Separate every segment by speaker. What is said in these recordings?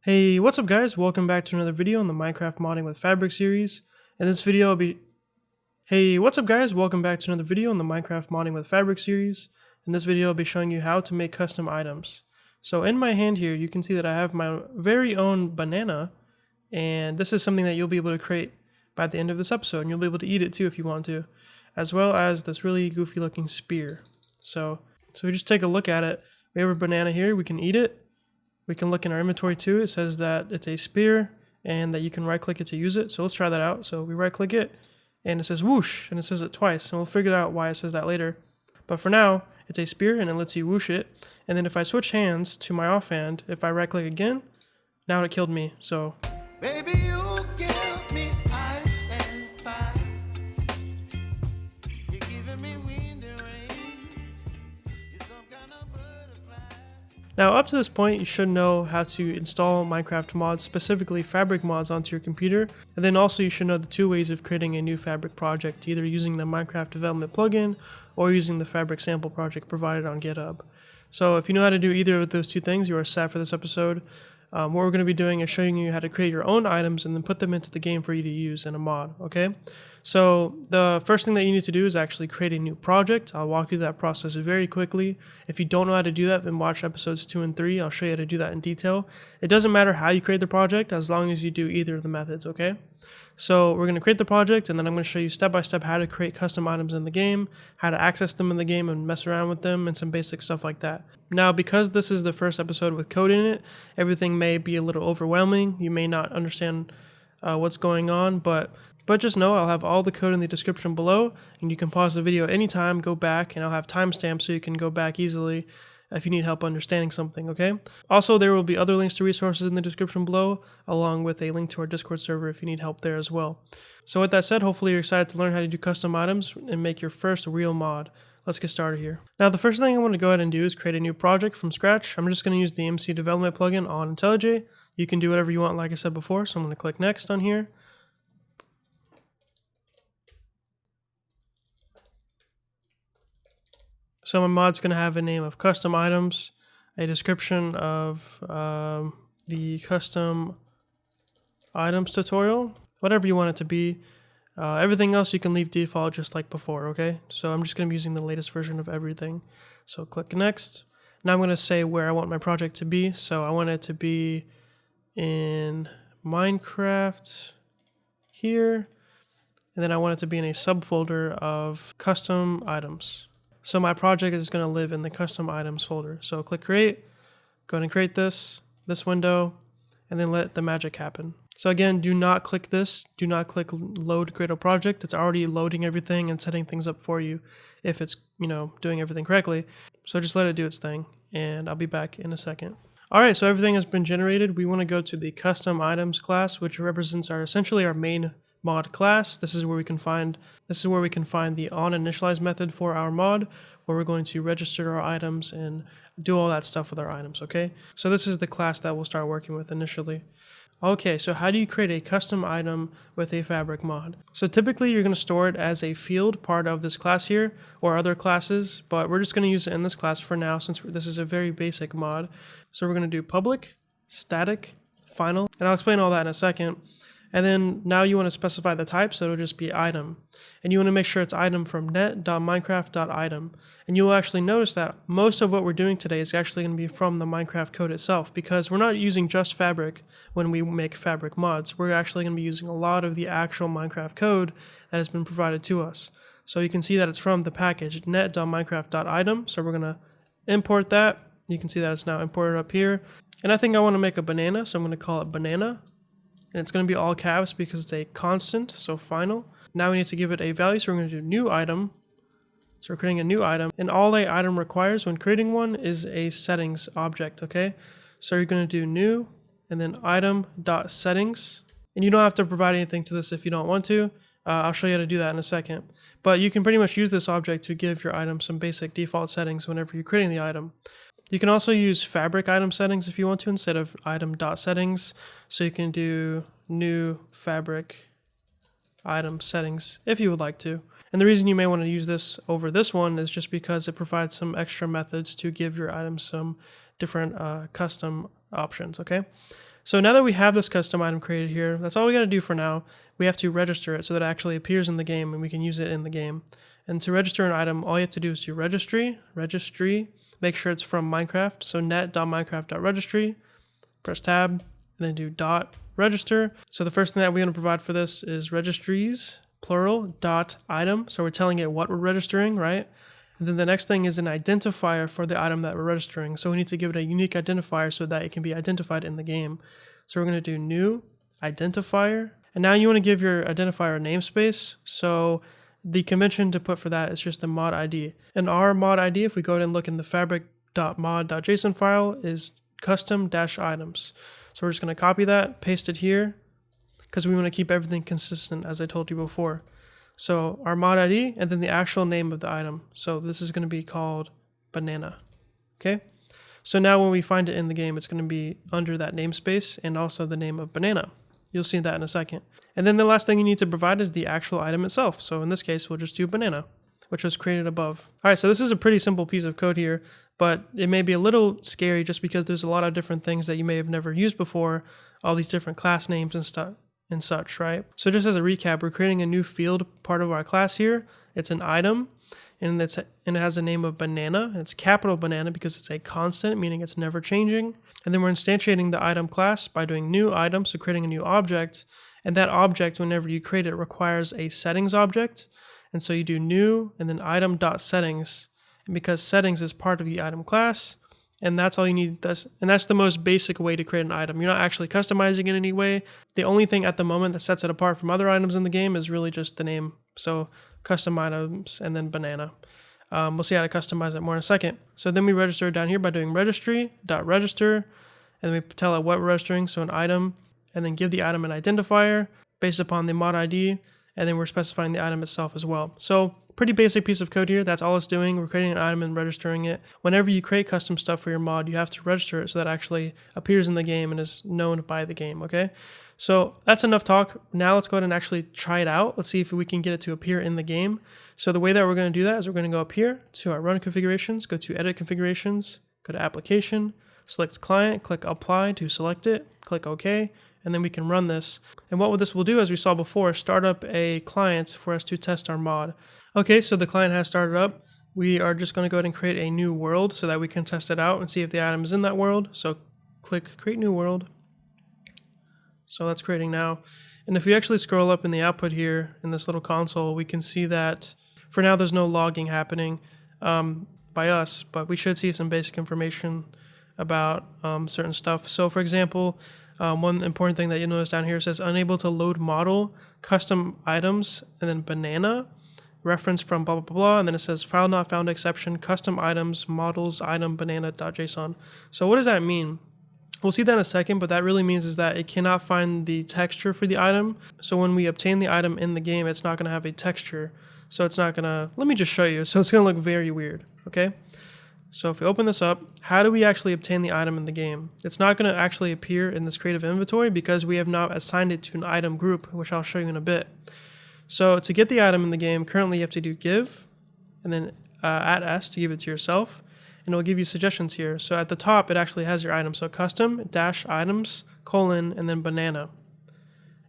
Speaker 1: Hey, what's up guys? Welcome back to another video on the Minecraft Modding with Fabric series. In this video I'll be Hey, what's up guys? Welcome back to another video on the Minecraft Modding with Fabric series. In this video I'll be showing you how to make custom items. So in my hand here you can see that I have my very own banana, and this is something that you'll be able to create by the end of this episode, and you'll be able to eat it too if you want to, as well as this really goofy looking spear. So we just take a look at it. We have a banana here, we can eat it. We can look in our inventory too. It says that it's a spear and that you can right click it to use it. So let's try that out. So we right click it and it says whoosh, and it says it twice, and we'll figure out why it says that later. But for now, it's a spear and it lets you whoosh it. And then if I switch hands to my offhand, if I right click again, now it killed me. So
Speaker 2: Baby, you give me ice and fire. You're giving me wind and rain. You're some kind of butterfly.
Speaker 1: now up to this point, you should know how to install Minecraft mods, specifically Fabric mods, onto your computer. And then also you should know the two ways of creating a new Fabric project, either using the Minecraft development plugin or using the Fabric sample project provided on GitHub. So if you know how to do either of those two things, you are set for this episode. What we're going to be doing is showing you how to create your own items and then put them into the game for you to use in a mod, okay? So the first thing that you need to do is actually create a new project. I'll walk through that process very quickly. If you don't know how to do that, then watch episodes 2 and 3. I'll show you how to do that in detail. It doesn't matter how you create the project as long as you do either of the methods, okay? So we're going to create the project, and then I'm going to show you step by step how to create custom items in the game, how to access them in the game and mess around with them, and some basic stuff like that. Now, because this is the first episode with code in it, everything may be a little overwhelming. You may not understand what's going on, but just know I'll have all the code in the description below, and you can pause the video anytime, go back, and I'll have timestamps so you can go back easily if you need help understanding something, okay? Also, there will be other links to resources in the description below, along with a link to our Discord server if you need help there as well. So with that said, hopefully you're excited to learn how to do custom items and make your first real mod. Let's get started here. Now, the first thing I want to go ahead and do is create a new project from scratch. I'm just going to use the MC development plugin on IntelliJ. You can do whatever you want, like I said before, so I'm going to click next on here. So my mod's going to have a name of custom items, a description of the custom items tutorial, whatever you want it to be. Everything else you can leave default just like before, okay? So I'm just going to be using the latest version of everything. So click next. Now I'm going to say where I want my project to be. So I want it to be in Minecraft here, and then I want it to be in a subfolder of custom items. So my project is going to live in the custom items folder. So click create, go ahead and create this window, and then let the magic happen. So again, do not click this. Do not click load Gradle project. It's already loading everything and setting things up for you if it's, doing everything correctly. So just let it do its thing, and I'll be back in a second. All right, so everything has been generated. We want to go to the custom items class, which represents essentially our main mod class. This is where we can find the onInitialize method for our mod, where we're going to register our items and do all that stuff with our items, okay? So this is the class that we'll start working with initially. Okay, so how do you create a custom item with a Fabric mod? So typically you're going to store it as a field part of this class here or other classes, but we're just going to use it in this class for now since this is a very basic mod. So we're going to do public, static, final, and I'll explain all that in a second. And then now you want to specify the type, so it'll just be item. And you want to make sure it's item from net.minecraft.item. And you'll actually notice that most of what we're doing today is actually going to be from the Minecraft code itself, because we're not using just Fabric when we make Fabric mods. We're actually going to be using a lot of the actual Minecraft code that has been provided to us. So you can see that it's from the package net.minecraft.item. So we're going to import that. You can see that it's now imported up here. And I think I want to make a banana, so I'm going to call it banana. And it's going to be all caps because it's a constant, so final. Now we need to give it a value, so we're going to do new item. So we're creating a new item, and all a item requires when creating one is a settings object, okay? So you're going to do new, and then item.settings. And you don't have to provide anything to this if you don't want to. I'll show you how to do that in a second. But you can pretty much use this object to give your item some basic default settings whenever you're creating the item. You can also use Fabric item settings if you want to instead of item.settings. So you can do new Fabric item settings if you would like to. And the reason you may want to use this over this one is just because it provides some extra methods to give your items some different custom options, okay? So now that we have this custom item created here, that's all we got to do for now. We have to register it so that it actually appears in the game and we can use it in the game. And to register an item, all you have to do is do registry, make sure it's from Minecraft. So net.minecraft.registry, press tab, and then do .register. So the first thing that we want to provide for this is registries, plural, .item. So we're telling it what we're registering, right? And then the next thing is an identifier for the item that we're registering. So we need to give it a unique identifier so that it can be identified in the game. So we're going to do new identifier. And now you want to give your identifier a namespace. So the convention to put for that is just the mod ID. And our mod ID, if we go ahead and look in the fabric.mod.json file, is custom-items. So we're just going to copy that, paste it here, because we want to keep everything consistent as I told you before. So our mod ID and then the actual name of the item. So this is going to be called banana. Okay. So now when we find it in the game, it's going to be under that namespace and also the name of banana. You'll see that in a second. And then the last thing you need to provide is the actual item itself. So in this case, we'll just do banana, which was created above. All right, so this is a pretty simple piece of code here, but it may be a little scary just because there's a lot of different things that you may have never used before, all these different class names and stuff and such, right? So just as a recap, we're creating a new field part of our class here. It's an item, and it has a name of banana. It's capital banana because it's a constant, meaning it's never changing. And then we're instantiating the item class by doing new item, so creating a new object. And that object, whenever you create it, requires a settings object. And so you do new and then item.settings. And because settings is part of the item class, and that's all you need. And that's the most basic way to create an item. You're not actually customizing it in any way. The only thing at the moment that sets it apart from other items in the game is really just the name. So custom items and then banana. We'll see how to customize it more in a second. So then we register down here by doing registry.register, and then we tell it what we're registering, so an item, and then give the item an identifier based upon the mod ID, and then we're specifying the item itself as well. So pretty basic piece of code here. That's all it's doing. We're creating an item and registering it. Whenever you create custom stuff for your mod, you have to register it so that it actually appears in the game and is known by the game, okay? So that's enough talk. Now let's go ahead and actually try it out. Let's see if we can get it to appear in the game. So the way that we're going to do that is we're going to go up here to our run configurations, go to edit configurations, go to application, select client, click apply to select it, click OK, and then we can run this. And what this will do, as we saw before, start up a client for us to test our mod. Okay, so the client has started up. We are just going to go ahead and create a new world so that we can test it out and see if the item is in that world. So click create new world. So that's creating now. And if you actually scroll up in the output here in this little console, we can see that for now there's no logging happening by us, but we should see some basic information about certain stuff. So for example, one important thing that you'll notice down here says unable to load model, custom items, and then banana, reference from blah, blah, blah, blah, and then it says file not found exception, custom items, models, item, banana.json. So what does that mean? We'll see that in a second, but that really means is that it cannot find the texture for the item. So when we obtain the item in the game, it's not going to have a texture. So it's not going to, let me just show you. So it's going to look very weird, okay? So if we open this up, how do we actually obtain the item in the game? It's not going to actually appear in this creative inventory because we have not assigned it to an item group, which I'll show you in a bit. So to get the item in the game, currently you have to do give, and then add s to give it to yourself. And it'll give you suggestions here. So at the top, it actually has your item. So custom dash items, colon, and then banana.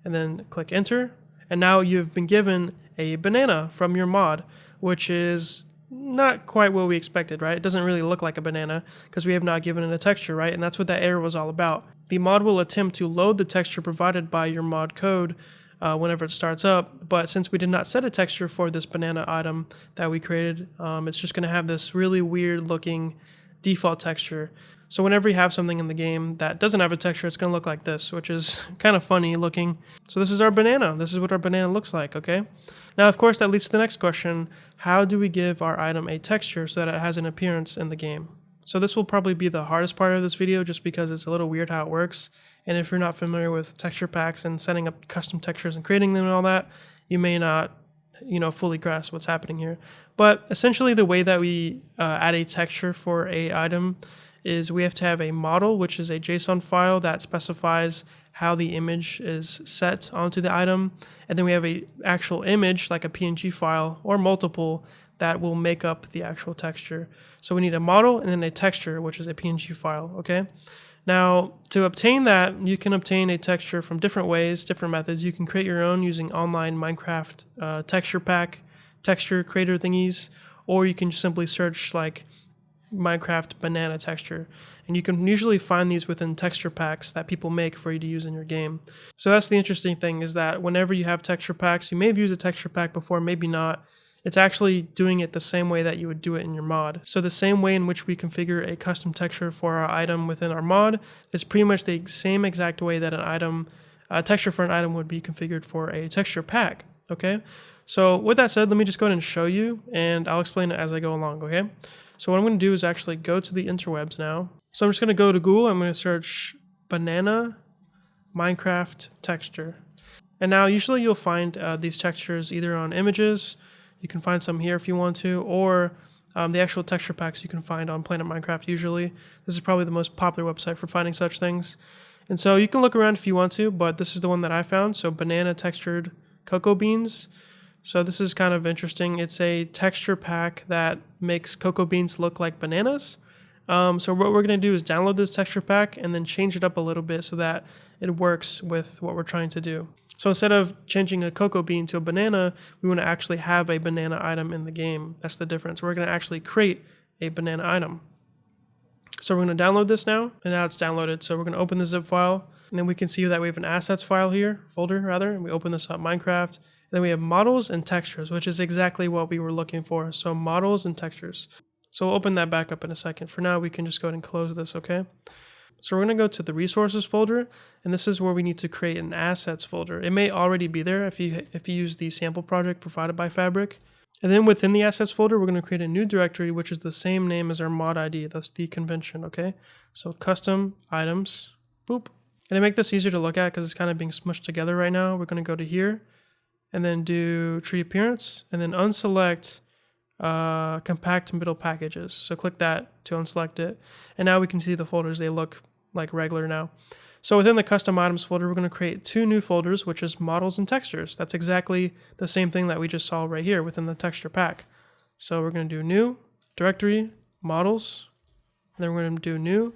Speaker 1: And then click enter. And now you've been given a banana from your mod, which is not quite what we expected, right? It doesn't really look like a banana because we have not given it a texture, right? And that's what that error was all about. The mod will attempt to load the texture provided by your mod code whenever it starts up, but since we did not set a texture for this banana item that we created, it's just going to have this really weird looking default texture. So whenever you have something in the game that doesn't have a texture, it's going to look like this, which is kind of funny looking. So this is our banana. This is what our banana looks like, okay? Now, of course, that leads to the next question. How do we give our item a texture so that it has an appearance in the game? So this will probably be the hardest part of this video just because it's a little weird how it works. And if you're not familiar with texture packs and setting up custom textures and creating them and all that, you may not, fully grasp what's happening here. But essentially the way that we add a texture for a item is we have to have a model, which is a JSON file that specifies how the image is set onto the item. And then we have a actual image, like a PNG file or multiple, that will make up the actual texture. So we need a model and then a texture, which is a PNG file, okay? Now, to obtain that, you can obtain a texture from different ways, different methods. You can create your own using online Minecraft texture pack, texture creator thingies, or you can just simply search like Minecraft banana texture. And you can usually find these within texture packs that people make for you to use in your game. So that's the interesting thing, is that whenever you have texture packs, you may have used a texture pack before, maybe not. It's actually doing it the same way that you would do it in your mod. So the same way in which we configure a custom texture for our item within our mod is pretty much the same exact way that a texture for an item would be configured for a texture pack, okay? So with that said, let me just go ahead and show you, and I'll explain it as I go along, okay? So what I'm going to do is actually go to the interwebs now. So I'm just going to go to Google, I'm going to search banana Minecraft texture. And now usually you'll find these textures either on images. You can find some here if you want to, or the actual texture packs you can find on Planet Minecraft usually. This is probably the most popular website for finding such things. And so you can look around if you want to, but this is the one that I found. So banana textured cocoa beans. So this is kind of interesting. It's a texture pack that makes cocoa beans look like bananas. So what we're going to do is download this texture pack and then change it up a little bit so that it works with what we're trying to do. So instead of changing a cocoa bean to a banana, we want to actually have a banana item in the game. That's the difference. We're going to actually create a banana item. So we're going to download this now, and now it's downloaded. So we're going to open the zip file, and then we can see that we have an assets file here, folder rather, and we open this up, Minecraft. And then we have models and textures, which is exactly what we were looking for. So models and textures. So we'll open that back up in a second. For now, we can just go ahead and close this, okay? So we're going to go to the resources folder, and this is where we need to create an assets folder. It may already be there if you use the sample project provided by Fabric. And then within the assets folder, we're going to create a new directory, which is the same name as our mod ID. That's the convention, okay? So custom items, boop. And to make this easier to look at, because it's kind of being smushed together right now, we're going to go to here, and then do tree appearance, and then unselect compact middle packages. So click that to unselect it. And now we can see the folders, they look like regular now. So within the custom items folder, we're going to create two new folders, which is models and textures. That's exactly the same thing that we just saw right here within the texture pack. So we're going to do new, directory, models, and then we're going to do new,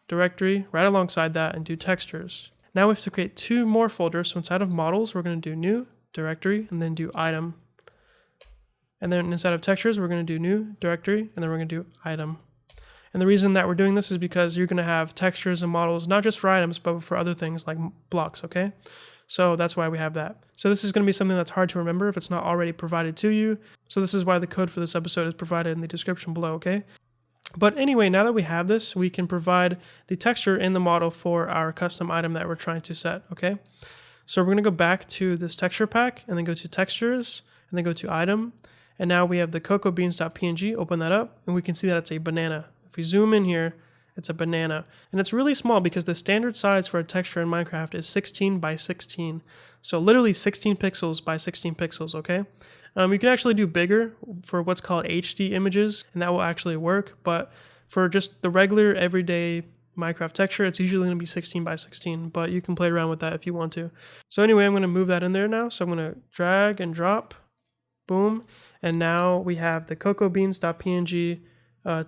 Speaker 1: directory, right alongside that, and do textures. Now we have to create two more folders. So inside of models, we're going to do new, directory, and then do item. And then inside of textures, we're going to do new, directory, and then we're going to do item. And the reason that we're doing this is because you're going to have textures and models, not just for items, but for other things like blocks, okay? So that's why we have that. So this is going to be something that's hard to remember if it's not already provided to you. So this is why the code for this episode is provided in the description below, okay? But anyway, now that we have this, we can provide the texture in the model for our custom item that we're trying to set, okay? So we're going to go back to this texture pack and then go to textures and then go to item. And now we have the cocoabeans.png, open that up, and we can see that it's a banana. If we zoom in here, it's a banana. And it's really small because the standard size for a texture in Minecraft is 16 by 16. So literally 16 pixels by 16 pixels, okay? You can actually do bigger for what's called HD images, and that will actually work. But for just the regular everyday Minecraft texture, it's usually going to be 16 by 16, but you can play around with that if you want to. So anyway, I'm going to move that in there now. So I'm going to drag and drop, boom. And now we have the cocoabeans.png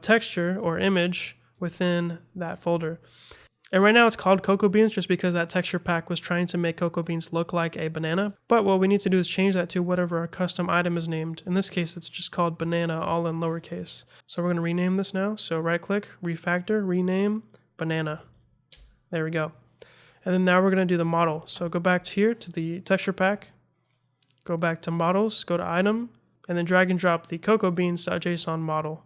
Speaker 1: texture or image within that folder. And right now it's called cocoa beans just because that texture pack was trying to make cocoa beans look like a banana. But what we need to do is change that to whatever our custom item is named. In this case, it's just called banana, all in lowercase. So we're going to rename this now. So right click, refactor, rename, banana. There we go. And then now we're going to do the model. So go back here to the texture pack, go back to models, go to item, and then drag and drop the cocoabeans.json model.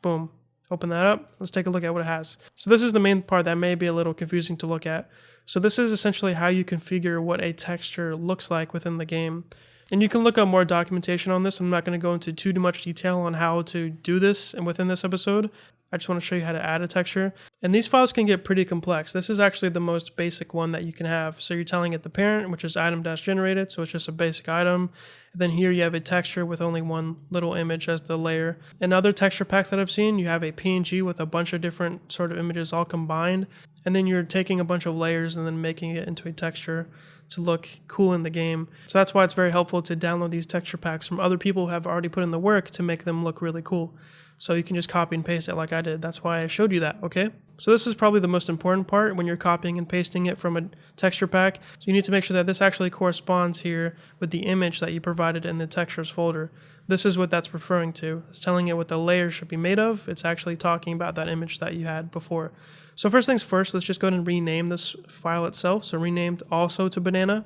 Speaker 1: Boom. Open that up. Let's take a look at what it has. So this is the main part that may be a little confusing to look at. So this is essentially how you configure what a texture looks like within the game. And you can look up more documentation on this. I'm not going to go into too much detail on how to do this and within this episode. I just want to show you how to add a texture. And these files can get pretty complex. This is actually the most basic one that you can have. So you're telling it the parent, which is item-generated. So it's just a basic item. And then here you have a texture with only one little image as the layer. In other texture packs that I've seen, you have a PNG with a bunch of different sort of images all combined. And then you're taking a bunch of layers and then making it into a texture to look cool in the game. So that's why it's very helpful to download these texture packs from other people who have already put in the work to make them look really cool. So you can just copy and paste it like I did. That's why I showed you that, okay? So this is probably the most important part when you're copying and pasting it from a texture pack. So you need to make sure that this actually corresponds here with the image that you provided in the textures folder. This is what that's referring to. It's telling it what the layer should be made of. It's actually talking about that image that you had before. So first things first, let's just go ahead and rename this file itself. So renamed also to banana.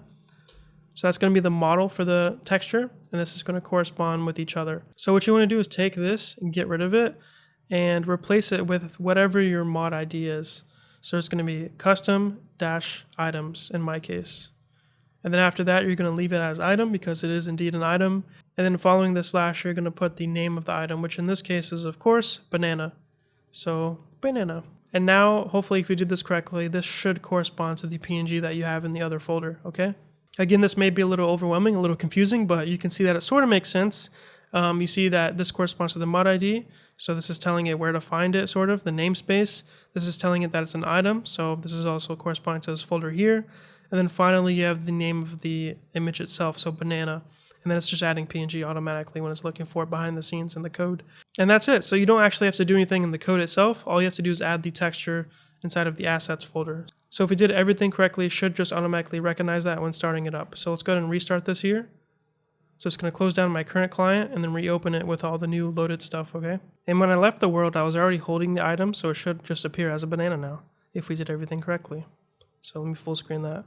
Speaker 1: So that's going to be the model for the texture, and this is going to correspond with each other. So what you want to do is take this and get rid of it and replace it with whatever your mod ID is. So it's going to be custom-items in my case. And then after that, you're going to leave it as item because it is indeed an item. And then following the slash, you're going to put the name of the item, which in this case is, of course, banana. So banana. And now, hopefully, if you did this correctly, this should correspond to the PNG that you have in the other folder, okay? Again, this may be a little overwhelming, a little confusing, but you can see that it sort of makes sense. You see that this corresponds to the mod ID, so this is telling it where to find it, sort of, the namespace. This is telling it that it's an item, so this is also corresponding to this folder here. And then finally, you have the name of the image itself, so banana. And then it's just adding PNG automatically when it's looking for it behind the scenes in the code. And that's it. So you don't actually have to do anything in the code itself. All you have to do is add the texture inside of the assets folder. So if we did everything correctly, it should just automatically recognize that when starting it up. So let's go ahead and restart this here. So it's going to close down my current client and then reopen it with all the new loaded stuff, okay? And when I left the world, I was already holding the item, so it should just appear as a banana now if we did everything correctly. So let me full screen that.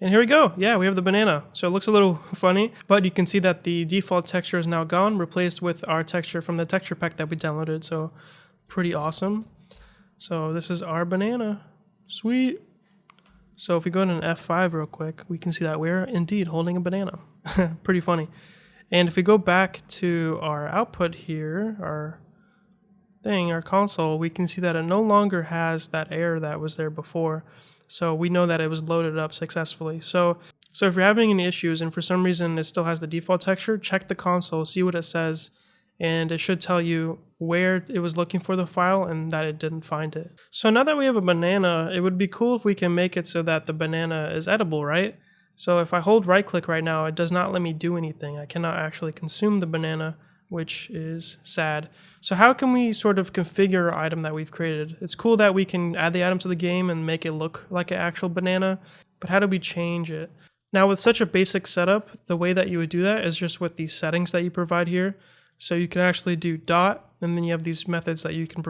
Speaker 1: And here we go. Yeah, we have the banana. So it looks a little funny, but you can see that the default texture is now gone, replaced with our texture from the texture pack that we downloaded. So pretty awesome. So this is our banana. Sweet. So if we go to an F5 real quick, we can see that we're indeed holding a banana. Pretty funny. And if we go back to our output here, our console, we can see that it no longer has that error that was there before. So we know that it was loaded up successfully. So if you're having any issues and for some reason it still has the default texture, check the console, see what it says, and it should tell you where it was looking for the file and that it didn't find it. So now that we have a banana, it would be cool if we can make it so that the banana is edible, right? So if I hold right click right now, it does not let me do anything. I cannot actually consume the banana, which is sad. So how can we sort of configure our item that we've created? It's cool that we can add the item to the game and make it look like an actual banana, but how do we change it? Now with such a basic setup, the way that you would do that is just with these settings that you provide here. So you can actually do dot, and then you have these methods that you can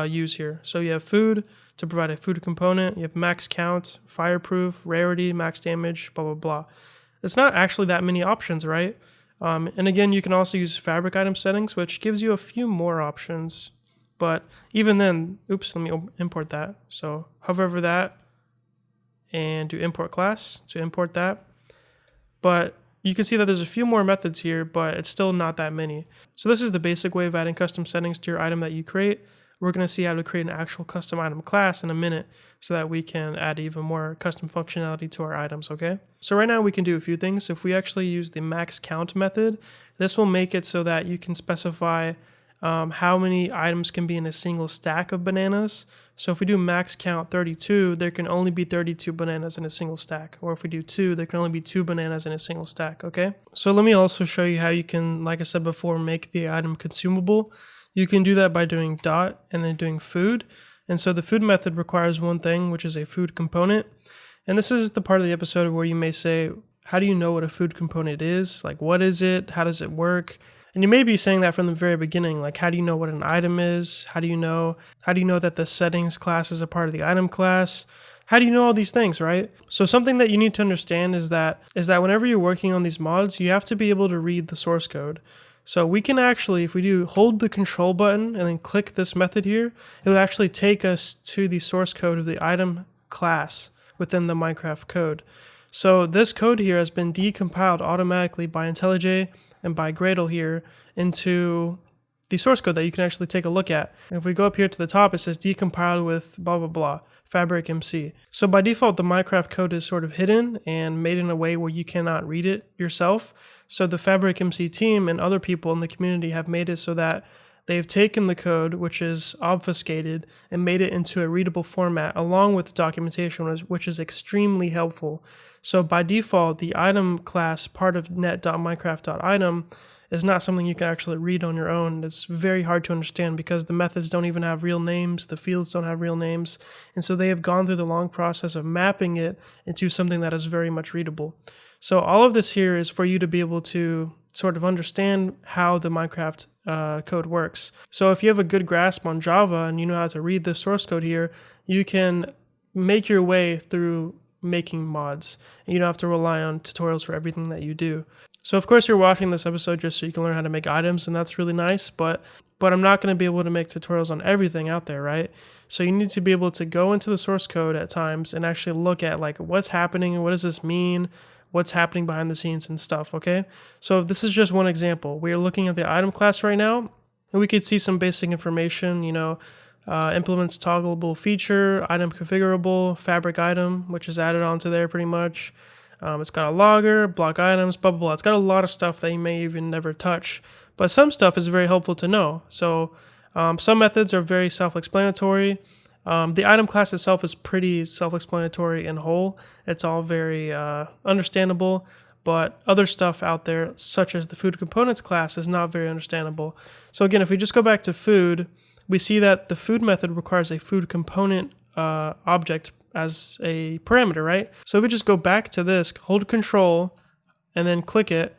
Speaker 1: use here. So you have food to provide a food component, you have max count, fireproof, rarity, max damage, blah, blah, blah. It's not actually that many options, right? And again, you can also use fabric item settings, which gives you a few more options. But even then, oops, let me import that. So hover over that and do import class to import that. But you can see that there's a few more methods here, but it's still not that many. So this is the basic way of adding custom settings to your item that you create. We're going to see how to create an actual custom item class in a minute so that we can add even more custom functionality to our items, okay? So right now we can do a few things. If we actually use the max count method, this will make it so that you can specify how many items can be in a single stack of bananas. So if we do max count 32, there can only be 32 bananas in a single stack. Or if we do 2, there can only be 2 bananas in a single stack, okay? So let me also show you how you can, like I said before, make the item consumable. You can do that by doing dot and then doing food. And so the food method requires one thing, which is a food component. And this is the part of the episode where you may say, how do you know what a food component is? Like, what is it? How does it work? And you may be saying that from the very beginning, like, how do you know what an item is? How do you know that the settings class is a part of the item class? How do you know all these things, right? So something that you need to understand is that whenever you're working on these mods, you have to be able to read the source code. So we can actually, if we do hold the control button and then click this method here, it will actually take us to the source code of the item class within the Minecraft code. So this code here has been decompiled automatically by IntelliJ and by Gradle here into the source code that you can actually take a look at. And if we go up here to the top, it says decompiled with blah, blah, blah, Fabric MC. So by default, the Minecraft code is sort of hidden and made in a way where you cannot read it yourself. So the Fabric MC team and other people in the community have made it so that they've taken the code, which is obfuscated, and made it into a readable format along with documentation, which is extremely helpful. So by default, the item class part of net.minecraft.item is not something you can actually read on your own. It's very hard to understand because the methods don't even have real names, the fields don't have real names, and so they have gone through the long process of mapping it into something that is very much readable. So all of this here is for you to be able to sort of understand how the Minecraft code works. So if you have a good grasp on Java and you know how to read the source code here, you can make your way through making mods, and you don't have to rely on tutorials for everything that you do. So of course you're watching this episode just so you can learn how to make items, and that's really nice, but I'm not going to be able to make tutorials on everything out there, right? So you need to be able to go into the source code at times and actually look at like what's happening and what does this mean, what's happening behind the scenes and stuff, okay? So this is just one example. We are looking at the item class right now, and we could see some basic information, implements toggleable feature, item configurable, fabric item, which is added onto there pretty much. It's got a logger, block items, blah, blah, blah. It's got a lot of stuff that you may even never touch, but some stuff is very helpful to know. So some methods are very self-explanatory. The item class itself is pretty self-explanatory in whole. It's all very understandable, but other stuff out there, such as the food components class, is not very understandable. So again, if we just go back to food, we see that the food method requires a food component object as a parameter, right? So if we just go back to this, hold control, and then click it,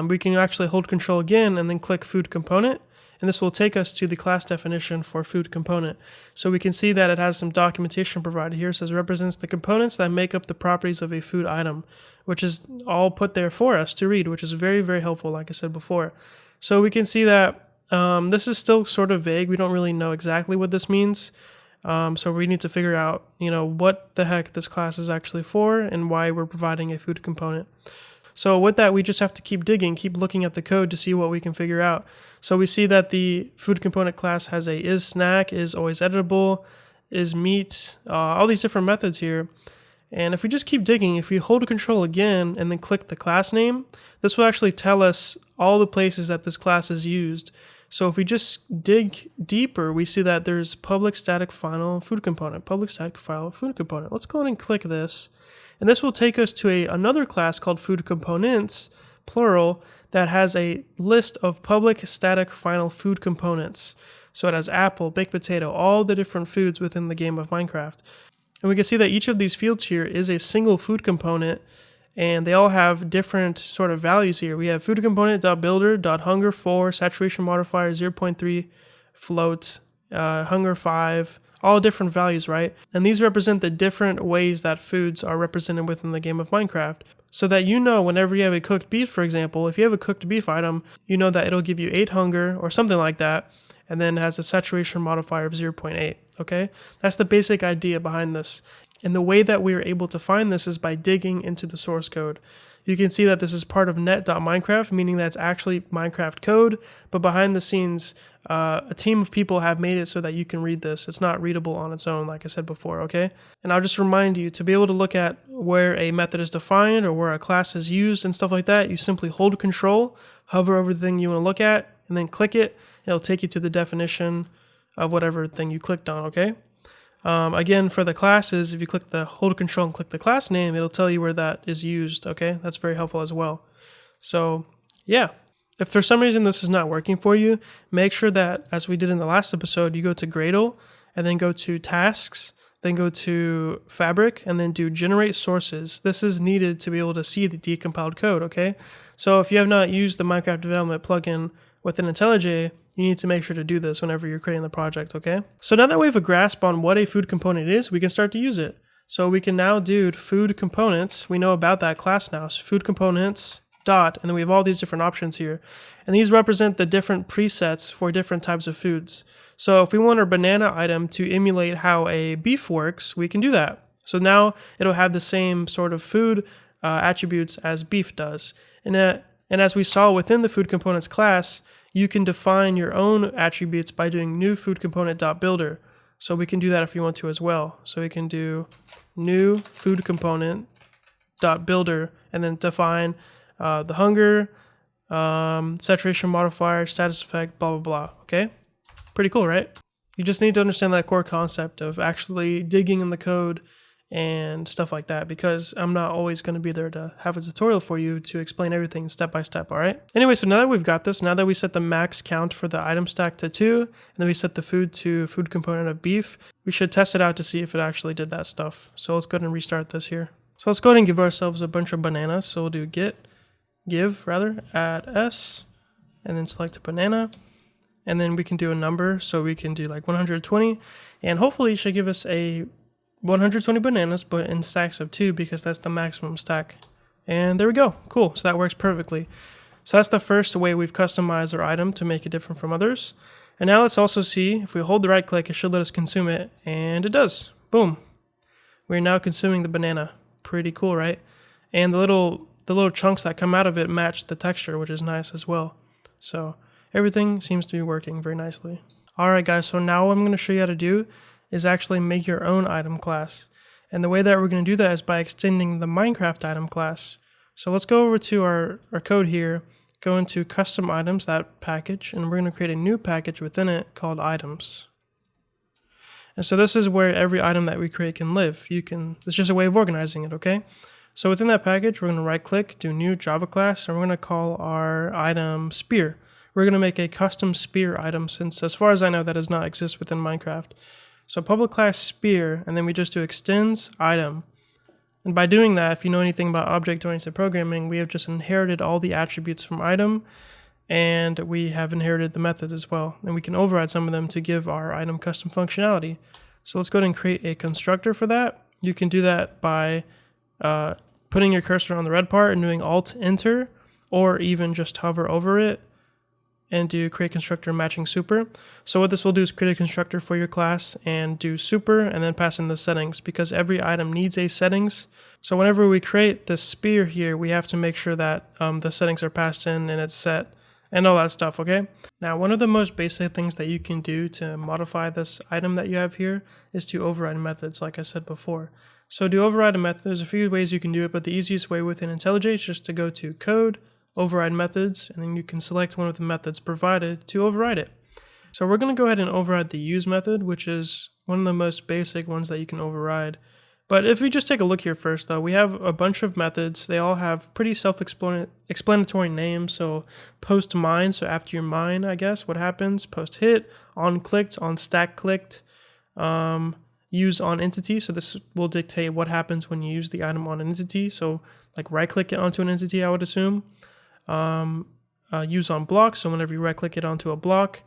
Speaker 1: we can actually hold control again and then click food component, and this will take us to the class definition for food component. So we can see that it has some documentation provided here. It says represents the components that make up the properties of a food item, which is all put there for us to read, which is very, very helpful, like I said before. So we can see that this is still sort of vague. We don't really know exactly what this means. So we need to figure out, what the heck this class is actually for and why we're providing a food component. So with that, we just have to keep digging, keep looking at the code to see what we can figure out. So we see that the food component class has a is snack, is always editable, is meat, all these different methods here. And if we just keep digging, if we hold control again and then click the class name, this will actually tell us all the places that this class is used. So if we just dig deeper, we see that there's public static final food component, public static file food component. Let's go ahead and click this. And this will take us to another class called food components, plural, that has a list of public static final food components. So it has apple, baked potato, all the different foods within the game of Minecraft. And we can see that each of these fields here is a single food component, and they all have different sort of values here. We have food component.builder.hunger 4, saturation modifier 0.3, float, hunger 5, all different values, right? And these represent the different ways that foods are represented within the game of Minecraft. So that whenever you have a cooked beef, for example, if you have a cooked beef item, you know that it'll give you 8 hunger or something like that, and then has a saturation modifier of 0.8, okay? That's the basic idea behind this. And the way that we are able to find this is by digging into the source code. You can see that this is part of net.minecraft, meaning that's actually Minecraft code, but behind the scenes, a team of people have made it so that you can read this. It's not readable on its own, like I said before, okay? And I'll just remind you, to be able to look at where a method is defined or where a class is used and stuff like that, you simply hold control, hover over the thing you want to look at, and then click it. It'll take you to the definition of whatever thing you clicked on, okay? Again, for the classes, if you click the hold control and click the class name, it'll tell you where that is used, okay? That's very helpful as well. So, yeah. If for some reason this is not working for you, make sure that, as we did in the last episode, you go to Gradle, and then go to Tasks, then go to Fabric, and then do Generate Sources. This is needed to be able to see the decompiled code, okay? So if you have not used the Minecraft Development plugin within IntelliJ, you need to make sure to do this whenever you're creating the project, okay? So now that we have a grasp on what a food component is, we can start to use it. So we can now do food components. We know about that class now. So food components dot, and then we have all these different options here. And these represent the different presets for different types of foods. So if we want our banana item to emulate how a beef works, we can do that. So now it'll have the same sort of food attributes as beef does. And as we saw within the food components class, you can define your own attributes by doing new food component.builder. So we can do that if you want to as well. So we can do new food component.builder and then define the hunger, saturation modifier, status effect, blah, blah, blah. Okay. Pretty cool, right? You just need to understand that core concept of actually digging in the code and stuff like that, because I'm not always going to be there to have a tutorial for you to explain everything step by step, all right? Anyway, so now that we've got this, now that we set the max count for the item stack to 2, and then we set the food to food component of beef, we should test it out to see if it actually did that stuff. So let's go ahead and restart this here. So let's go ahead and give ourselves a bunch of bananas. So we'll do give add s, and then select a banana. And then we can do a number, so we can do like 120, and hopefully it should give us a 120 bananas, but in stacks of 2, because that's the maximum stack. And there we go. Cool. So that works perfectly. So that's the first way we've customized our item to make it different from others. And now let's also see, if we hold the right click, it should let us consume it, and it does. Boom. We're now consuming the banana. Pretty cool, right? And the little chunks that come out of it match the texture, which is nice as well. So everything seems to be working very nicely. Alright guys, so now what I'm going to show you how to do is actually make your own item class. And the way that we're going to do that is by extending the Minecraft item class. So let's go over to our code here, go into custom items, that package, and we're going to create a new package within it called items. And so this is where every item that we create can live. It's just a way of organizing it, okay? So within that package, we're going to right click, do new Java class, and we're going to call our item spear. We're going to make a custom spear item, since as far as I know that does not exist within Minecraft. So public class spear, and then we just do extends item. And by doing that, if you know anything about object-oriented programming, we have just inherited all the attributes from item, and we have inherited the methods as well. And we can override some of them to give our item custom functionality. So let's go ahead and create a constructor for that. You can do that by putting your cursor on the red part and doing Alt-Enter, or even just hover over it and do create constructor matching super. So what this will do is create a constructor for your class and do super, and then pass in the settings, because every item needs a settings. So whenever we create this spear here, we have to make sure that the settings are passed in and it's set and all that stuff, okay? Now, one of the most basic things that you can do to modify this item that you have here is to override methods, like I said before. So to override a method, there's a few ways you can do it, but the easiest way within IntelliJ is just to go to code, override methods, and then you can select one of the methods provided to override it. So we're going to go ahead and override the use method, which is one of the most basic ones that you can override. But if we just take a look here first, though, we have a bunch of methods. They all have pretty self-explanatory names. So post mine, so after you mine, I guess, what happens? Post hit, on clicked, on stack clicked, use on entity. So this will dictate what happens when you use the item on an entity. So like right click it onto an entity, I would assume. Use on block, so whenever you right click it onto a block.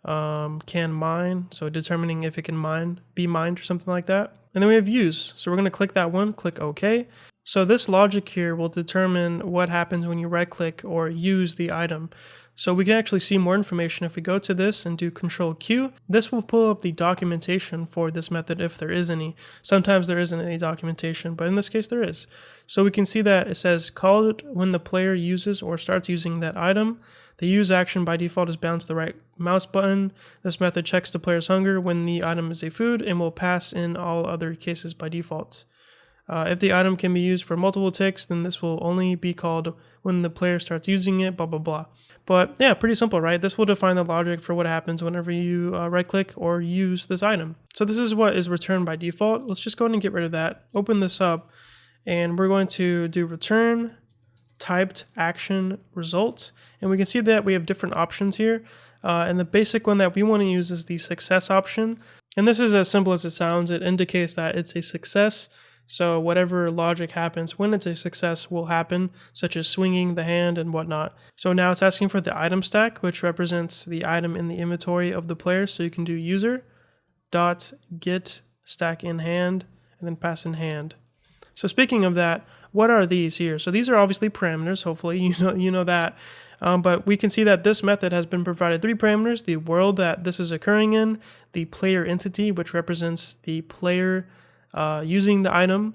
Speaker 1: Can mine, so determining if it can be mined or something like that. And then we have use, so we're going to click that one, click OK. So this logic here will determine what happens when you right click or use the item. So we can actually see more information if we go to this and do Control Q. This will pull up the documentation for this method if there is any. Sometimes there isn't any documentation, but in this case there is. So we can see that it says called when the player uses or starts using that item. The use action by default is bound to the right mouse button. This method checks the player's hunger when the item is a food and will pass in all other cases by default. If the item can be used for multiple ticks, then this will only be called when the player starts using it, blah, blah, blah. But yeah, pretty simple, right? This will define the logic for what happens whenever you right click or use this item. So this is what is returned by default. Let's just go ahead and get rid of that. Open this up, and we're going to do return typed action result. And we can see that we have different options here. And the basic one that we want to use is the success option. And this is as simple as it sounds. It indicates that it's a success. So whatever logic happens when it's a success will happen, such as swinging the hand and whatnot. So now it's asking for the item stack, which represents the item in the inventory of the player. So you can do user dot get stack in hand and then pass in hand. So speaking of that, what are these here? So these are obviously parameters. Hopefully you know that. But we can see that this method has been provided 3 parameters: the world that this is occurring in, the player entity, which represents the player using the item,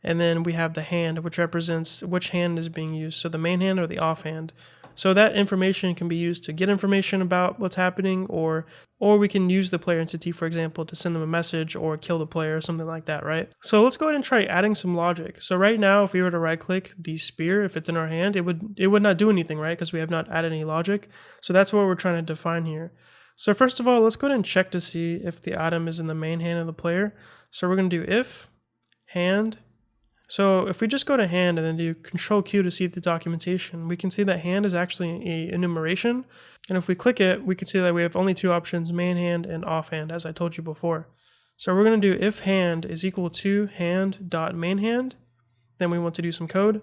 Speaker 1: and then we have the hand, which represents which hand is being used, so the main hand or the offhand. So that information can be used to get information about what's happening, or we can use the player entity, for example, to send them a message or kill the player or something like that, right? So let's go ahead and try adding some logic. So right now, if we were to right click the spear, if it's in our hand, it would not do anything, right? Because we have not added any logic. So that's what we're trying to define here. So first of all, let's go ahead and check to see if the item is in the main hand of the player. So we're going to do if hand. So if we just go to hand and then do Control Q to see the documentation, we can see that hand is actually a enumeration. And if we click it, we can see that we have only two options, main hand and offhand, as I told you before. So we're going to do if hand is equal to hand.mainHand. Then we want to do some code.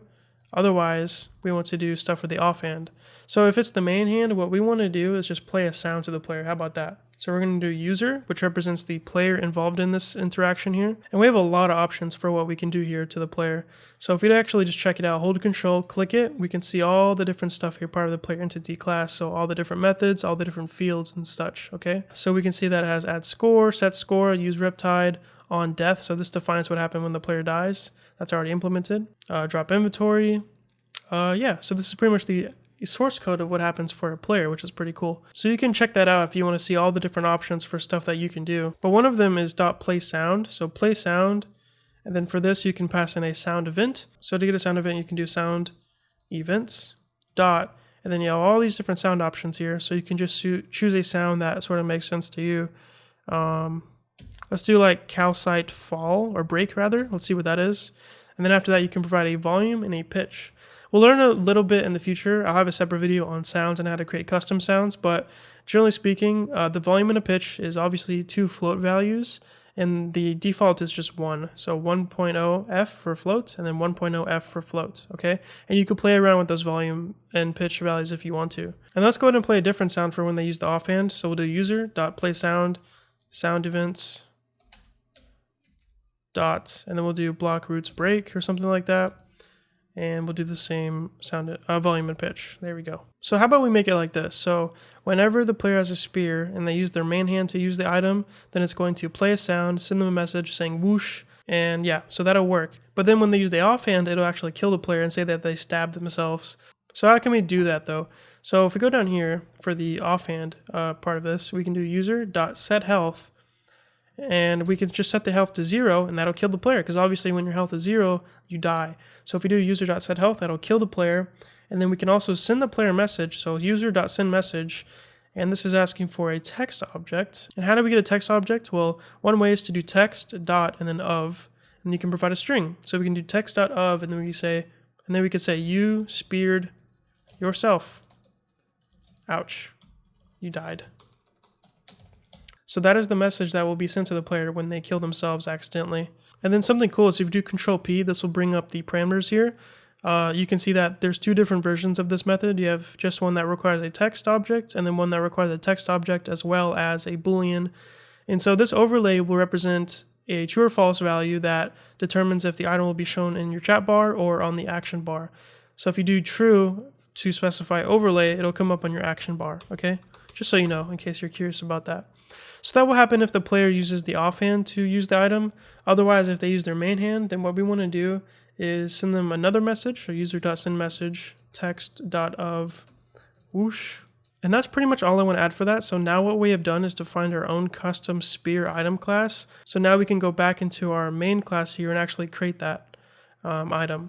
Speaker 1: Otherwise, we want to do stuff for the offhand. So if it's the main hand, what we want to do is just play a sound to the player. How about that? So we're going to do user, which represents the player involved in this interaction here. And we have a lot of options for what we can do here to the player. So if we actually just check it out, hold Control, click it, we can see all the different stuff here, part of the player entity class. So all the different methods, all the different fields and such, okay? So we can see that it has add score, set score, use riptide, on death. So this defines what happened when the player dies. That's already implemented. Drop inventory. Yeah, so this is pretty much the source code of what happens for a player, which is pretty cool. So you can check that out if you want to see all the different options for stuff that you can do. But one of them is .playSound. So play sound, and then for this you can pass in a sound event. So to get a sound event, you can do sound events dot, and then you have all these different sound options here. So you can just choose a sound that sort of makes sense to you. Let's do like calcite fall or break rather. Let's see what that is. And then after that, you can provide a volume and a pitch. We'll learn a little bit in the future. I'll have a separate video on sounds and how to create custom sounds, but generally speaking, the volume and a pitch is obviously two float values, and the default is just 1. So 1.0 F for float, and then 1.0 F for float, okay? And you can play around with those volume and pitch values if you want to. And let's go ahead and play a different sound for when they use the offhand. So we'll do user.playSound, sound events, dot, and then we'll do block roots break or something like that. And we'll do the same sound, volume and pitch. There we go. So how about we make it like this? So whenever the player has a spear and they use their main hand to use the item, then it's going to play a sound, send them a message saying whoosh, and yeah, so that'll work. But then when they use the offhand, it'll actually kill the player and say that they stabbed themselves. So how can we do that though? So if we go down here for the offhand part of this, we can do user.setHealth, and we can just set the health to 0, and that'll kill the player, because obviously when your health is 0, you die. So if we do user.setHealth, that'll kill the player, and then we can also send the player a message. So user.sendMessage, and this is asking for a text object. And how do we get a text object? Well, one way is to do text dot and then of, and you can provide a string. So we can do text dot of, and then we could say you speared yourself. Ouch, you died. So that is the message that will be sent to the player when they kill themselves accidentally. And then something cool is if you do Control P, this will bring up the parameters here. You can see that there's two different versions of this method. You have just one that requires a text object, and then one that requires a text object as well as a Boolean. And so this overlay will represent a true or false value that determines if the item will be shown in your chat bar or on the action bar. So if you do true to specify overlay, it'll come up on your action bar, okay? Just so you know, in case you're curious about that. So that will happen if the player uses the offhand to use the item. Otherwise, if they use their main hand, then what we want to do is send them another message. So user.sendMessage text.of whoosh. And that's pretty much all I want to add for that. So now what we have done is defined our own custom spear item class. So now we can go back into our main class here and actually create that item.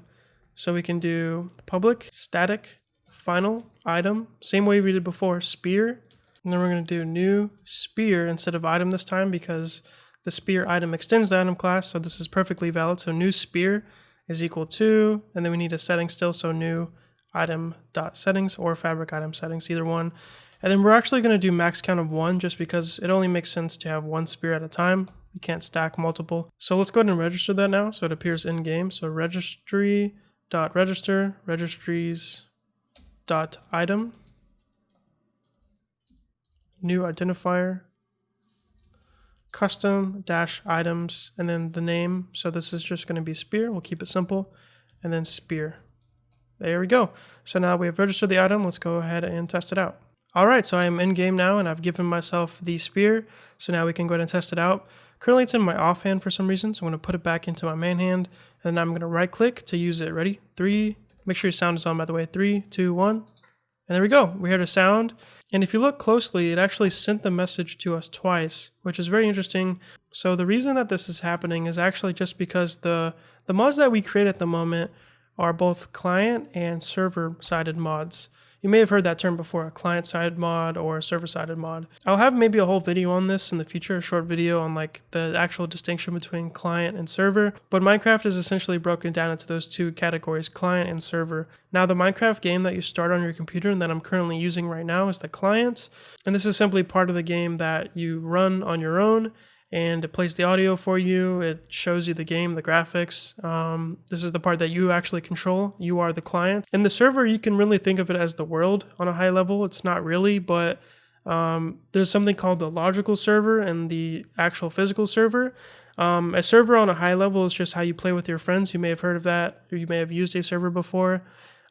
Speaker 1: So we can do public static final item, same way we did before, spear. And then we're going to do new spear instead of item this time, because the spear item extends the item class, so this is perfectly valid. So new spear is equal to, and then we need a setting still, so new item.settings or fabric item settings, either one. And then we're actually going to do max count of 1, just because it only makes sense to have one spear at a time. You can't stack multiple. So let's go ahead and register that now, so it appears in game. So registry.register, registries.item, new identifier, custom dash items, and then the name. So this is just going to be spear. We'll keep it simple, and then spear. There we go. So now we have registered the item. Let's go ahead and test it out. All right, so I am in game now, and I've given myself the spear. So now we can go ahead and test it out. Currently it's in my offhand for some reason, so I'm going to put it back into my main hand, and then I'm going to right click to use it. Ready? 3, make sure your sound is on, by the way. 3, 2, 1. And there we go. We heard a sound. And if you look closely, it actually sent the message to us twice, which is very interesting. So the reason that this is happening is actually just because the mods that we create at the moment are both client and server-sided mods. You may have heard that term before, a client-sided mod or a server-sided mod. I'll have maybe a whole video on this in the future, a short video on like the actual distinction between client and server. But Minecraft is essentially broken down into those two categories, client and server. Now the Minecraft game that you start on your computer and that I'm currently using right now is the client. And this is simply part of the game that you run on your own, and it plays the audio for you. It shows you the game, the graphics. This is the part that you actually control. You are the client. And the server, you can really think of it as the world on a high level. It's not really, but there's something called the logical server and the actual physical server. A server on a high level is just how you play with your friends. You may have heard of that, or you may have used a server before.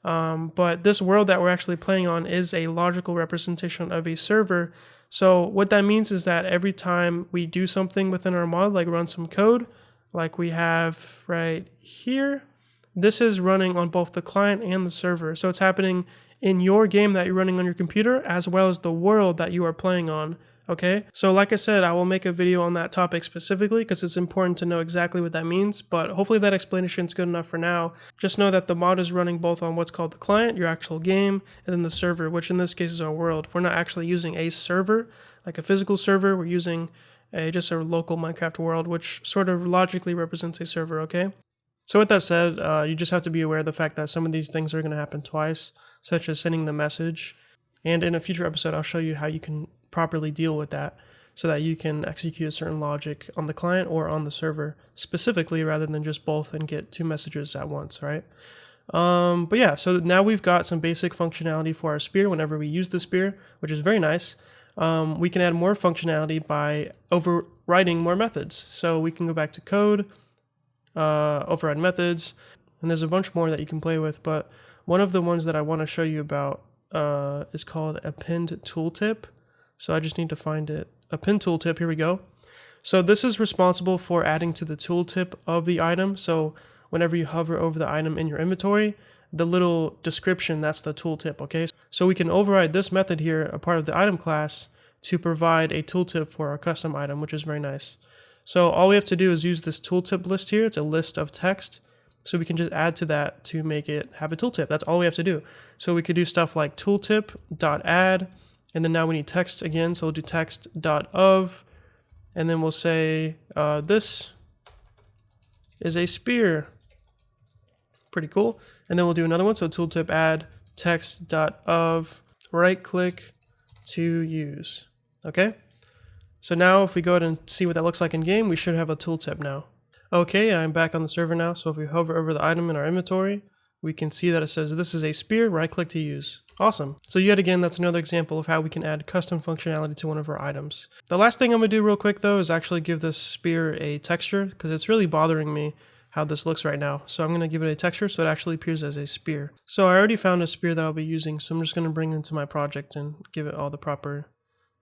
Speaker 1: But this world that we're actually playing on is a logical representation of a server. So what that means is that every time we do something within our mod, like run some code, like we have right here, this is running on both the client and the server. So it's happening in your game that you're running on your computer, as well as the world that you are playing on. Okay, so like I said, I will make a video on that topic specifically because it's important to know exactly what that means, but hopefully that explanation is good enough for now. Just know that the mod is running both on what's called the client, your actual game, and then the server, which in this case is our world. We're not actually using a server, like a physical server. We're using just a local Minecraft world, which sort of logically represents a server, okay? So with that said, you just have to be aware of the fact that some of these things are going to happen twice, such as sending the message. And in a future episode, I'll show you how you can properly deal with that so that you can execute a certain logic on the client or on the server specifically rather than just both and get two messages at once, right? But yeah, so now we've got some basic functionality for our spear whenever we use the spear, which is very nice. We can add more functionality by overriding more methods. So we can go back to code, override methods, and there's a bunch more that you can play with, but one of the ones that I want to show you about is called append tooltip. So I just need to find it. Append tooltip, here we go. So this is responsible for adding to the tooltip of the item. So whenever you hover over the item in your inventory, the little description, that's the tooltip, okay? So we can override this method here, a part of the item class, to provide a tooltip for our custom item, which is very nice. So all we have to do is use this tooltip list here. It's a list of text. So we can just add to that to make it have a tooltip. That's all we have to do. So we could do stuff like tooltip.add, and then now we need text again. So we'll do text.of, and then we'll say this is a spear. Pretty cool. And then we'll do another one. So tooltip add text.of, right click to use. Okay. So now if we go ahead and see what that looks like in game, we should have a tooltip now. Okay, I'm back on the server now. So if we hover over the item in our inventory, we can see that it says this is a spear, right click to use. Awesome. So yet again, that's another example of how we can add custom functionality to one of our items. The last thing I'm going to do real quick though is actually give this spear a texture because it's really bothering me how this looks right now. So I'm going to give it a texture so it actually appears as a spear. So I already found a spear that I'll be using, so I'm just going to bring it into my project and give it all the proper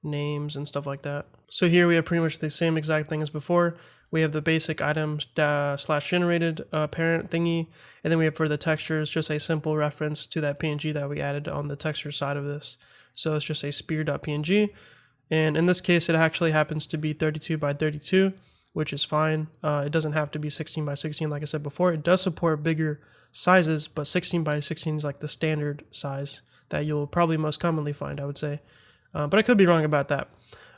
Speaker 1: names and stuff like that. So here we have pretty much the same exact thing as before. We have the basic items slash generated parent thingy, and then we have for the textures just a simple reference to that PNG that we added on the texture side of this. So it's just a spear.png, and in this case it actually happens to be 32 by 32, which is fine. It doesn't have to be 16 by 16 like I said before. It does support bigger sizes, but 16 by 16 is like the standard size that you'll probably most commonly find, I would say. But I could be wrong about that.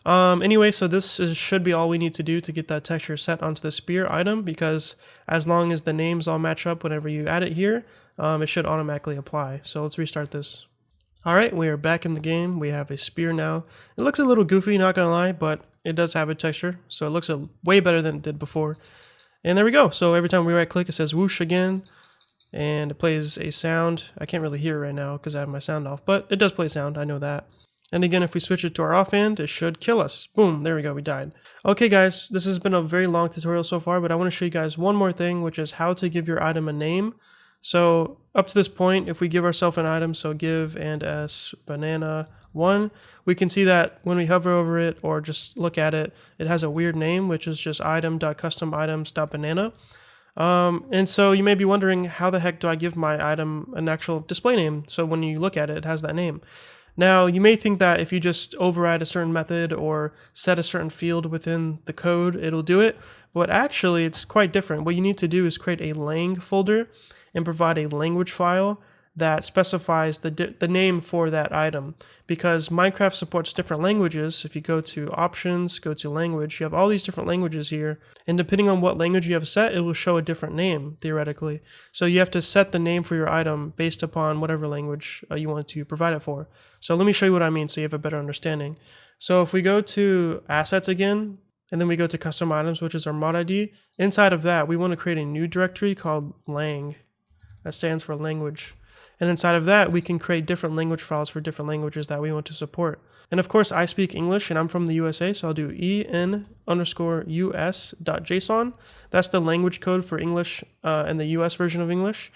Speaker 1: Anyway, so this should be all we need to do to get that texture set onto the spear item, because as long as the names all match up whenever you add it here, it should automatically apply. So let's restart this. Alright, we are back in the game. We have a spear now. It looks a little goofy, not gonna lie, but it does have a texture, so it looks way better than it did before. And there we go. So every time we right click, it says whoosh again, and it plays a sound. I can't really hear it right now because I have my sound off, but it does play sound, I know that. And again, if we switch it to our offhand, it should kill us. Boom, there we go, we died. Okay guys, this has been a very long tutorial so far, but I want to show you guys one more thing, which is how to give your item a name. So up to this point, if we give ourselves an item, so give and s banana 1, we can see that when we hover over it or just look at it, it has a weird name, which is just item.customitems.banana. And so you may be wondering, how the heck do I give my item an actual display name? So when you look at it, it has that name. Now, you may think that if you just override a certain method or set a certain field within the code, it'll do it. But actually, it's quite different. What you need to do is create a lang folder and provide a language file that specifies the name for that item. Because Minecraft supports different languages, if you go to options, go to language, you have all these different languages here. And depending on what language you have set, it will show a different name, theoretically. So you have to set the name for your item based upon whatever language you want to provide it for. So let me show you what I mean so you have a better understanding. So if we go to assets again, and then we go to custom items, which is our mod ID, inside of that, we want to create a new directory called lang. That stands for language. And inside of that, we can create different language files for different languages that we want to support. And of course, I speak English and I'm from the USA, so I'll do en_us.json. That's the language code for English and the US version of English.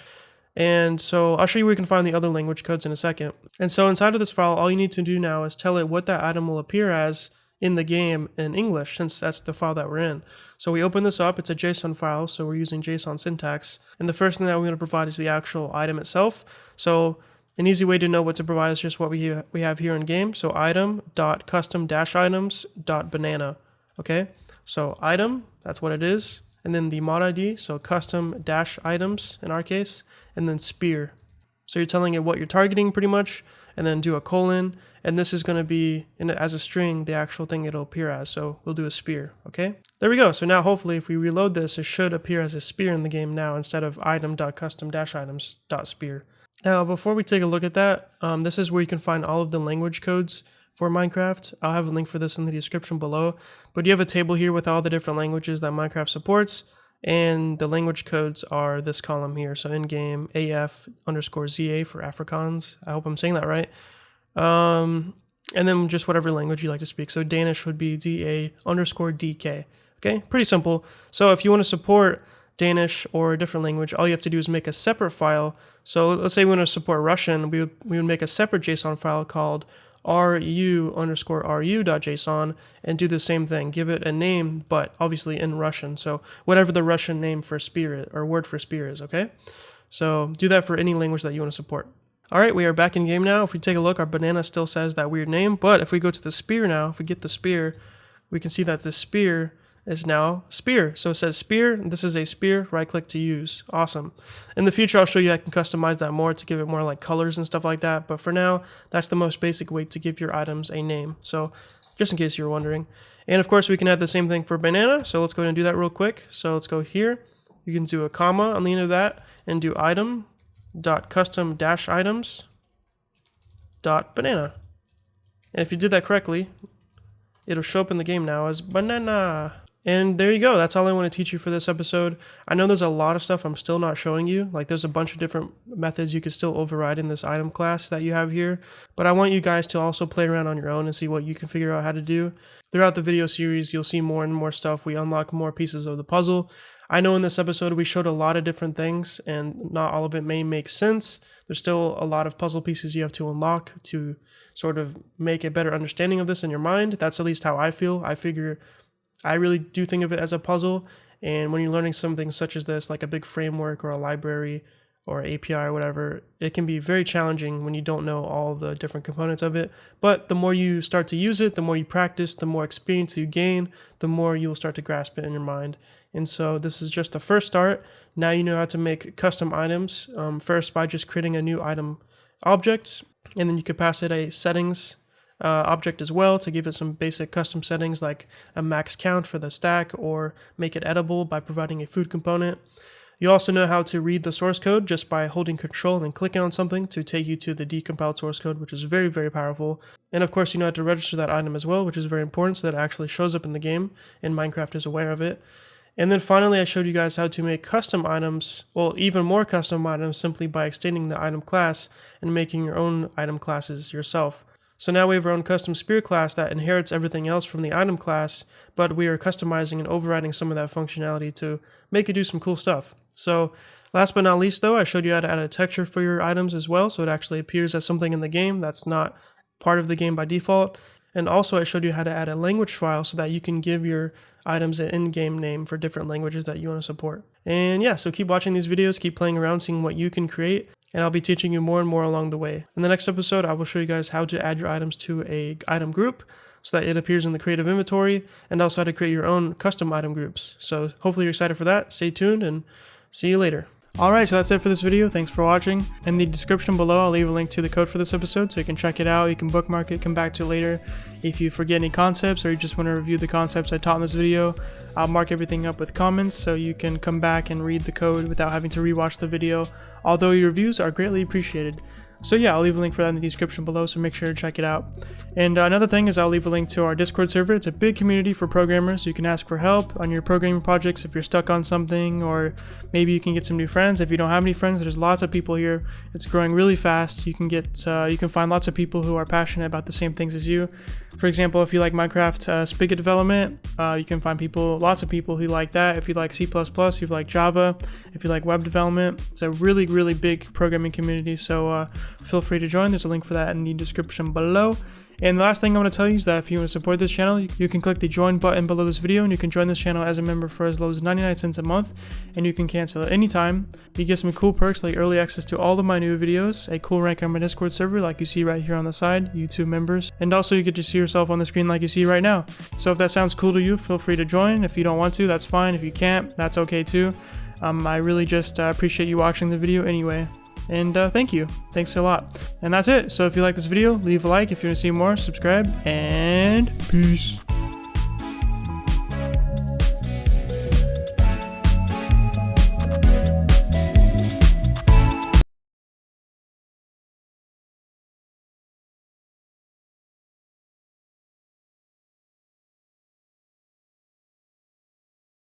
Speaker 1: And so I'll show you where you can find the other language codes in a second. And so inside of this file, all you need to do now is tell it what that item will appear as in the game in English, since that's the file that we're in. So we open this up, it's a JSON file, so we're using JSON syntax. And the first thing that we're going to provide is the actual item itself. So an easy way to know what to provide is just what we have here in game. So item.custom-items.banana. Okay, so item, that's what it is. And then the mod ID, so custom-items in our case, and then spear. So you're telling it what you're targeting pretty much, and then do a colon, and this is going to be, as a string, the actual thing it'll appear as. So we'll do a spear, okay? There we go. So now hopefully if we reload this, it should appear as a spear in the game now instead of item.custom-items.spear. Now, before we take a look at that, this is where you can find all of the language codes for Minecraft. I'll have a link for this in the description below, but you have a table here with all the different languages that Minecraft supports, and the language codes are this column here. So ingame AF_ZA for Afrikaans. I hope I'm saying that right. And then just whatever language you like to speak. So Danish would be DA_DK. Okay, pretty simple. So if you want to support Danish or a different language, all you have to do is make a separate file. So let's say we want to support Russian, we would make a separate JSON file called ru_ru.json and do the same thing. Give it a name, but obviously in Russian. So whatever the Russian name for spear or word for spear is, okay? So do that for any language that you want to support. All right, we are back in game now. If we take a look, our banana still says that weird name, but if we go to the spear now, if we get the spear, we can see that the spear is now spear. So it says spear, and this is a spear, right click to use. Awesome. In the future, I'll show you I can customize that more to give it more like colors and stuff like that. But for now, that's the most basic way to give your items a name. So just in case you were wondering. And of course, we can add the same thing for banana. So let's go ahead and do that real quick. So let's go here. You can do a comma on the end of that and do item.custom-items.banana. And if you did that correctly, it'll show up in the game now as banana. And there you go. That's all I want to teach you for this episode. I know there's a lot of stuff I'm still not showing you. Like there's a bunch of different methods you could still override in this item class that you have here. But I want you guys to also play around on your own and see what you can figure out how to do. Throughout the video series, you'll see more and more stuff. We unlock more pieces of the puzzle. I know in this episode we showed a lot of different things and not all of it may make sense. There's still a lot of puzzle pieces you have to unlock to sort of make a better understanding of this in your mind. That's at least how I feel. I really do think of it as a puzzle, and when you're learning something such as this, like a big framework or a library or an API or whatever, it can be very challenging when you don't know all the different components of it. But the more you start to use it, the more you practice, the more experience you gain, the more you'll start to grasp it in your mind. And so this is just the first start. Now you know how to make custom items, first by just creating a new item object, and then you could pass it a settings object as well to give it some basic custom settings like a max count for the stack or make it edible by providing a food component. You also know how to read the source code just by holding control and clicking on something to take you to the decompiled source code, which is very, very powerful. And of course, you know how to register that item as well, which is very important so that it actually shows up in the game and Minecraft is aware of it. And then finally, I showed you guys how to make custom items, well, even more custom items simply by extending the item class and making your own item classes yourself. So now we have our own custom spear class that inherits everything else from the item class, but we are customizing and overriding some of that functionality to make it do some cool stuff. So last but not least though, I showed you how to add a texture for your items as well, so it actually appears as something in the game that's not part of the game by default. And also I showed you how to add a language file so that you can give your items an in-game name for different languages that you want to support. And yeah, so keep watching these videos, keep playing around, seeing what you can create, and I'll be teaching you more and more along the way. In the next episode, I will show you guys how to add your items to a item group so that it appears in the creative inventory, and also how to create your own custom item groups. So hopefully you're excited for that. Stay tuned and see you later. Alright, so that's it for this video. Thanks for watching. In the description below, I'll leave a link to the code for this episode so you can check it out. You can bookmark it, come back to it later. If you forget any concepts or you just want to review the concepts I taught in this video, I'll mark everything up with comments so you can come back and read the code without having to rewatch the video, although your reviews are greatly appreciated. So yeah, I'll leave a link for that in the description below, so make sure to check it out. And another thing is I'll leave a link to our Discord server. It's a big community for programmers, so you can ask for help on your programming projects if you're stuck on something, or maybe you can get some new friends. If you don't have any friends, there's lots of people here. It's growing really fast. You can find lots of people who are passionate about the same things as you. For example, if you like Minecraft Spigot development, you can find lots of people who like that. If you like C++, if you like Java, if you like web development, it's a really, really big programming community. So feel free to join. There's a link for that in the description below. And the last thing I want to tell you is that if you want to support this channel, you can click the join button below this video, and you can join this channel as a member for as low as 99 cents a month, and you can cancel at any time. You get some cool perks like early access to all of my new videos, a cool rank on my Discord server like you see right here on the side, YouTube members, and also you get to see yourself on the screen like you see right now. So if that sounds cool to you, feel free to join. If you don't want to, that's fine. If you can't, that's okay too. I really just appreciate you watching the video anyway. And thank you. Thanks a lot. And that's it. So if you like this video, leave a like. If you want to see more, subscribe. And peace.